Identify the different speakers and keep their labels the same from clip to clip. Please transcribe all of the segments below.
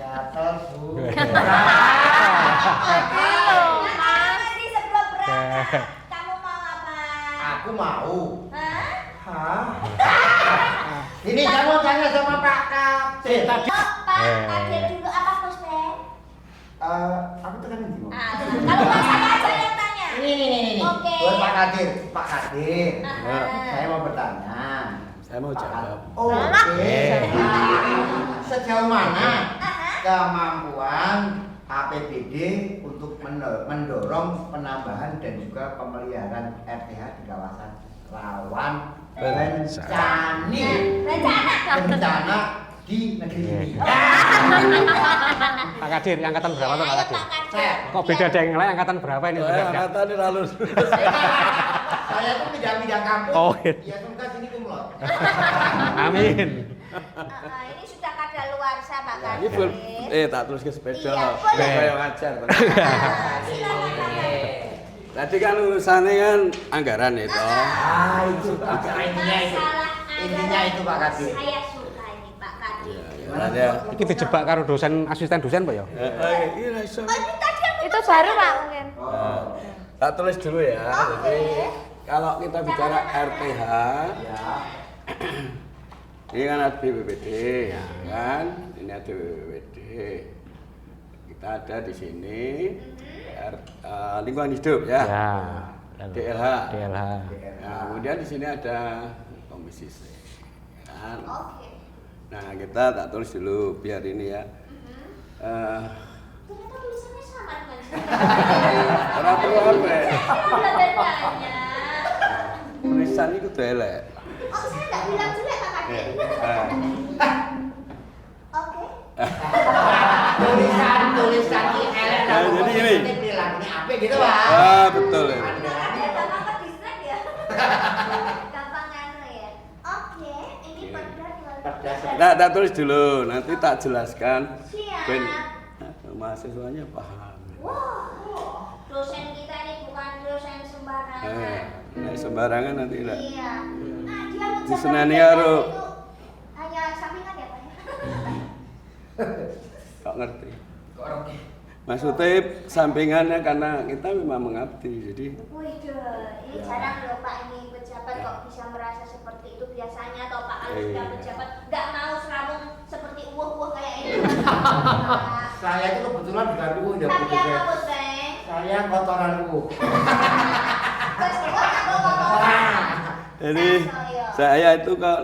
Speaker 1: Gatel, Bu.
Speaker 2: Nanti sebelum berangkat, kamu mau apa?
Speaker 1: Aku mau.
Speaker 2: Hah?
Speaker 1: Hah? Ini kamu tanya sama Pak Kapten tadi.
Speaker 2: Oh, Pak Kadir dulu apa Bos Ben?
Speaker 1: Aku tekan di mau.
Speaker 2: Kalau nggak saya aja yang tanya.
Speaker 1: Ini.
Speaker 2: Oke.
Speaker 1: Buat Pak Kadir. Pak Kadir.
Speaker 2: Aha.
Speaker 1: Saya mau bertanya.
Speaker 3: Saya mau jawab.
Speaker 1: Oke. Sejauh mana
Speaker 2: Aha.
Speaker 1: kemampuan APBD untuk mendorong penambahan dan juga pemeliharaan RTH di kawasan rawan bencana di negeri ini?
Speaker 4: Pak Kadir, angkatan berapa tuh Pak
Speaker 2: Ayo,
Speaker 4: Kadir?
Speaker 2: Pak Kadir.
Speaker 4: Kok beda dengan yang lain, angkatan berapa ini?
Speaker 3: Kata ini lalu.
Speaker 1: Saya tuh pindah-pindah kampung.
Speaker 4: Oh, gitu.
Speaker 1: Ya semoga sini kumlot.
Speaker 4: Amin.
Speaker 2: Ini sudah kadaluarsa Pak
Speaker 3: Ini full,
Speaker 2: Kadir.
Speaker 3: tak tulis ke sepeda.
Speaker 2: Iya, boleh.
Speaker 3: Kayak ngajar.
Speaker 2: Silakan Pak Kadir.
Speaker 3: Tadi kan urusannya kan anggaran itu.
Speaker 1: Itu Pak. Intinya itu Pak Kadir.
Speaker 2: Saya suka ini Pak Kadir.
Speaker 3: Ya.
Speaker 4: Iki dijebak karo dosen asisten dosen Pak ya?
Speaker 3: Iya, iso.
Speaker 2: Oh, ini tadi yang
Speaker 5: Itu baru Pak mungkin.
Speaker 3: Tak tulis dulu ya. Jadi kalau kita bicara RTH,
Speaker 1: Ya.
Speaker 3: ini kan ada BPBD, ya kan? Ini ada BPBD. Kita ada di sini lingkungan hidup ya.
Speaker 4: Ya.
Speaker 3: DLH.
Speaker 4: DLH.
Speaker 3: Nah, kemudian di sini ada komisi C. Kan?
Speaker 2: Oke.
Speaker 3: Nah, kita tak tulis dulu biar ini ya.
Speaker 2: Ternyata tulisannya sama dengan saya.
Speaker 3: Orang tua apa?
Speaker 2: Udah bedanya.
Speaker 3: Tulisan itu tuh elek.
Speaker 2: Oh, saya nggak bilang jelek Pak Kadir. Oke.
Speaker 1: Tulisan di elek
Speaker 3: Nah, jadi gini.
Speaker 1: bilangnya apa gitu Pak?
Speaker 3: Betul ya.
Speaker 2: Anggarannya gampang ke distrik ya. Gampang anu ya. Oke, ini Perda 2023.
Speaker 3: Nah, tak tulis dulu, nanti tak jelaskan.
Speaker 2: Siap.
Speaker 3: Ben, mahasiswanya paham.
Speaker 2: Wah, dosen kita ini bukan dosen sembarangan.
Speaker 3: Nah, sembarangan nanti lah.
Speaker 2: Iya. Nah, dia
Speaker 3: Di Senani Aro.
Speaker 2: itu hanya sampingan ya Pak ya?
Speaker 3: Kok ngerti?
Speaker 1: Kok ngerti?
Speaker 3: Maksudnya sampingannya karena kita memang mengabdi, jadi
Speaker 2: Wih, ini jarang loh Pak ini pejabat kok bisa merasa seperti itu biasanya atau Pak kalau sudah pejabat nggak mau serabung seperti uwuh-uwuh kayak ini.
Speaker 1: Saya itu kebetulan bukan uwu ya Bu.
Speaker 2: Tapi apa Bos Beng?
Speaker 1: Saya kotoran uwu.
Speaker 2: Bos Beng apa kotoran?
Speaker 3: jadi saya itu kalau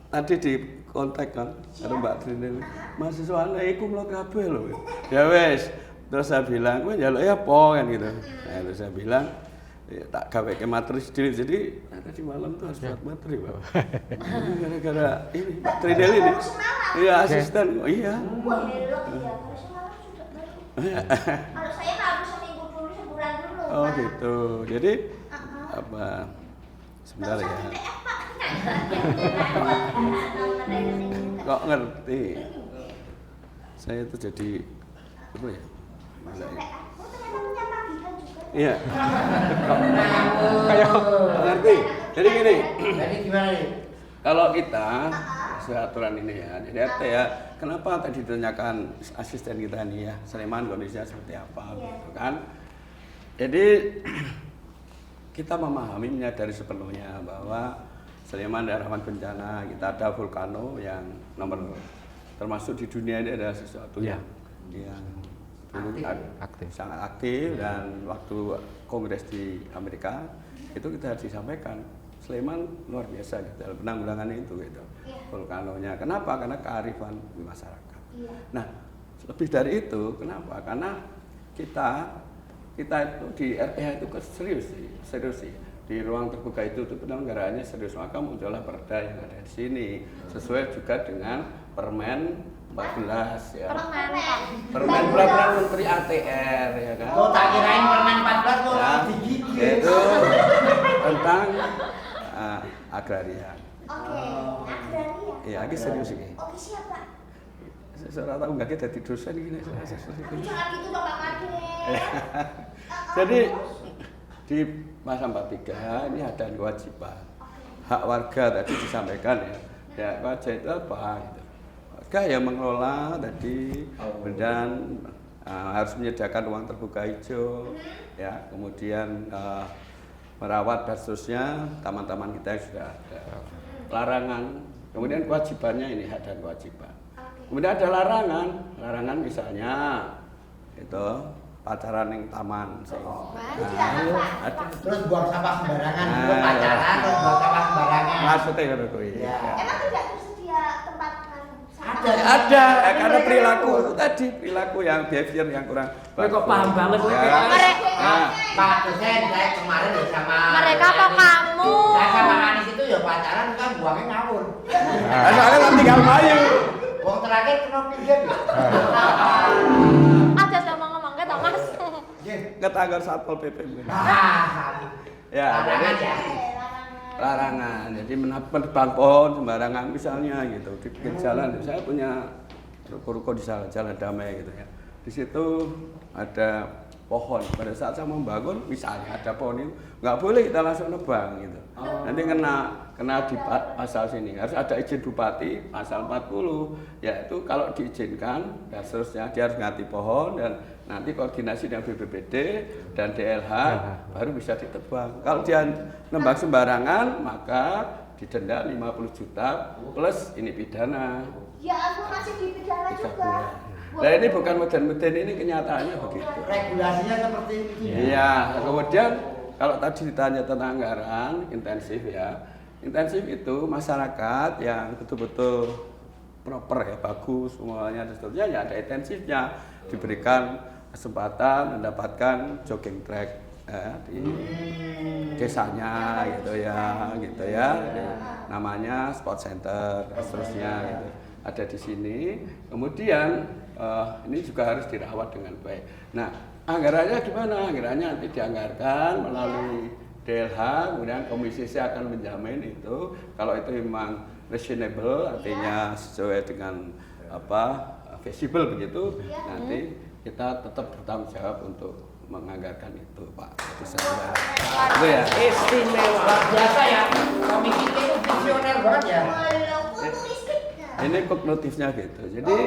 Speaker 3: tadi di kontak kan ada Mbak Trinil, mahasiswa iku mlot kabeh lho. Ya wes, terus saya bilang, "Kowe njaluk ya apa?" kan gitu. Nah, terus saya bilang, ya, tak gawe ke materi sendiri. Jadi tadi malam tuh harus buat materi, Pak. Gara-gara ini Mbak Trinil ini. Iya, asisten. Oh, iya.
Speaker 2: Wah, belok ya. Kalau semalam sudah baru. Kalau saya harus seminggu dulu, sebulan dulu.
Speaker 3: Oh,
Speaker 2: Pak.
Speaker 3: gitu. Jadi apa? Sebentar ya.
Speaker 2: PDF, Pak.
Speaker 3: Kok ngerti? Saya itu jadi apa ya? Gila ya.
Speaker 2: Oh, ternyata punya tagihan juga.
Speaker 3: Iya. Kayak ngerti. Jadi gini,
Speaker 1: Jadi gimana nih?
Speaker 3: kalau kita sesuai aturan ini ya, jadi RT ya, kenapa tadi ditanyakan asisten kita nih ya, Sleman kondisinya seperti apa gitu kan? Jadi kita memahami, menyadari sepenuhnya bahwa Sleman daerah rawan bencana, kita ada vulkano yang nomor termasuk di dunia ini adalah sesuatu yang dulu
Speaker 4: Aktif.
Speaker 3: sangat aktif dan waktu kongres di Amerika itu kita disampaikan Sleman luar biasa gitu dalam penanggulangan itu gitu vulkanonya. Kenapa? Karena kearifan di masyarakat. Nah lebih dari itu kenapa? Karena kita itu di RTH itu serius sih. Di ruang terbuka itu penyelenggaraannya serius, maka muncullah perda yang ada di sini sesuai juga dengan Permen 14 ya. Permen Peraturan Menteri ATR ya kan.
Speaker 1: Oh, tak kirain permen 14 mau
Speaker 3: Ya,
Speaker 1: digigit.
Speaker 3: itu tentang agraria.
Speaker 2: Oke, agraria.
Speaker 3: Iya, ini serius ini.
Speaker 2: Oke, siap Pak.
Speaker 3: Saya tahu nggak kita di dosen gini.
Speaker 2: Jangan gitu dong Pak Kadir.
Speaker 3: Jadi di pasal 43 ini ada kewajiban hak warga tadi disampaikan ya. Ya wajib itu apa gitu. warga yang mengelola tadi, kemudian harus menyediakan ruang terbuka hijau, ya, kemudian merawat dan seterusnya taman-taman kita yang sudah ada. Larangan, kemudian kewajibannya ini hak dan kewajiban. Kemudian ada larangan misalnya itu pacaran yang taman. Ada.
Speaker 1: Terus buang sampah sembarangan, itu pacaran, terus buang sampah sembarangan.
Speaker 3: Maksudnya itu kuwi.
Speaker 2: Emang tidak tersedia tempat
Speaker 3: Ada, karena perilaku tadi, perilaku yang behavior yang kurang.
Speaker 5: Kowe kok paham banget kowe.
Speaker 1: Pak dosen, saya kemarin ya sama
Speaker 6: Mereka apa kamu?
Speaker 1: Saya sama Anis itu ya pacaran kan buangnya ngawur.
Speaker 3: Soalnya kan tinggal mayu.
Speaker 1: Wong terakhir kena pinggir.
Speaker 6: Ada sama ngomong ke Mas.
Speaker 3: Ketanggar Satpol PP. Ya,
Speaker 1: Larangan ya.
Speaker 3: larangan. Jadi menebang pohon sembarangan misalnya gitu di pinggir jalan. Saya punya ruko-ruko di jalan damai gitu ya. Di situ ada pohon. Pada saat saya membangun, misalnya ada pohon itu nggak boleh kita langsung nebang gitu. Nanti kena di pasal sini. Harus ada izin bupati pasal 40. Yaitu kalau diizinkan dan seterusnya dia harus ngati pohon dan nanti koordinasi dengan BPBD dan DLH baru bisa ditebang. Kalau dia nembang sembarangan maka didenda 50 juta plus ini pidana.
Speaker 2: Ya aku masih dipidana
Speaker 3: 3
Speaker 2: juga.
Speaker 3: bulan. Nah ini bukan meden-meden, ini kenyataannya begitu.
Speaker 1: Regulasinya seperti itu ya.
Speaker 3: Iya, kemudian kalau tadi ditanya tentang anggaran intensif ya, intensif itu masyarakat yang betul-betul proper ya, bagus semuanya dan seterusnya ya ada intensifnya, diberikan kesempatan mendapatkan jogging track di desanya gitu ya, namanya sport center dan seterusnya gitu. Ada di sini, kemudian ini juga harus dirawat dengan baik. Nah, anggarannya gimana? Anggarannya nanti dianggarkan melalui DLH, kemudian Komisi C akan menjamin itu. Kalau itu memang reasonable, artinya sesuai dengan feasible begitu, nanti kita tetap bertanggung jawab untuk menganggarkan itu, Pak. Itu ya.
Speaker 1: Istimewa. Luar biasa ya. Komisi itu visioner banget ya.
Speaker 3: Ini kognitifnya gitu. Jadi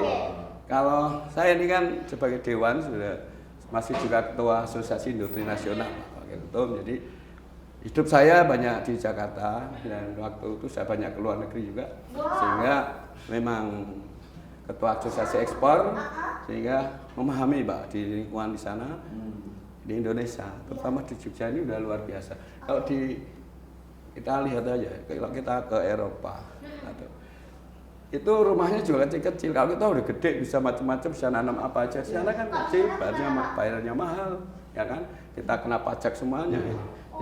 Speaker 3: kalau saya ini kan sebagai dewan sudah masih juga ketua Asosiasi Industri Nasional, Pak Ketum. Jadi hidup saya banyak di Jakarta dan waktu itu saya banyak ke luar negeri juga, sehingga memang ketua Asosiasi Ekspor, sehingga memahami Pak di lingkungan di sana, di Indonesia, terutama di Jogja ini udah luar biasa. Kalau kita lihat aja, kalau kita ke Eropa, itu rumahnya juga kecil-kecil. Kalau kita udah gede bisa macam-macam, bisa nanam apa aja. Di sana kan kecil, bayarnya mahal, ya kan? Kita kena pajak semuanya.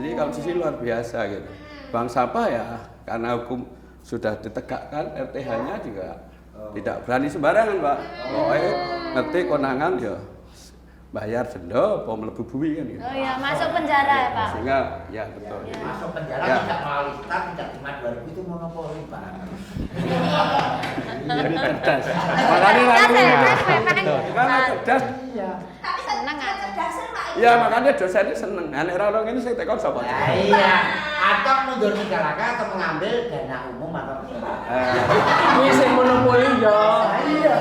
Speaker 3: Jadi kalau di sini luar biasa gitu. Bank sampah ya karena hukum sudah ditegakkan, RTH-nya juga tidak berani sembarangan, Pak. Pokoknya ngerti konangan ya bayar denda, apa mlebu bumi kan gitu.
Speaker 6: Oh iya, masuk penjara ya, Pak.
Speaker 3: Sehingga ya betul.
Speaker 1: Masuk penjara
Speaker 3: Ya.
Speaker 1: tidak melalui start, tidak cuma 2000 itu monopoli, Pak.
Speaker 3: Ini cerdas. Makanya karena cerdas.
Speaker 1: Iya.
Speaker 2: Tapi
Speaker 6: Seneng aja.
Speaker 2: kecerdasan Pak.
Speaker 3: Ya makanya dosennya seneng. Anak orang ini saya tekon sapa.
Speaker 1: Ya, iya. Atau mundur 3 langkah atau mengambil dana umum atau
Speaker 5: Kuwi sing monopoli ya.
Speaker 1: Iya.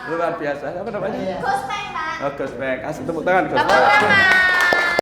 Speaker 3: Luar biasa. Apa namanya?
Speaker 1: Iya.
Speaker 2: Gospeng Pak.
Speaker 3: Oh, Gus Pek. Kasih tepuk tangan Gus
Speaker 6: Tepuk
Speaker 3: Pek.
Speaker 6: tangan.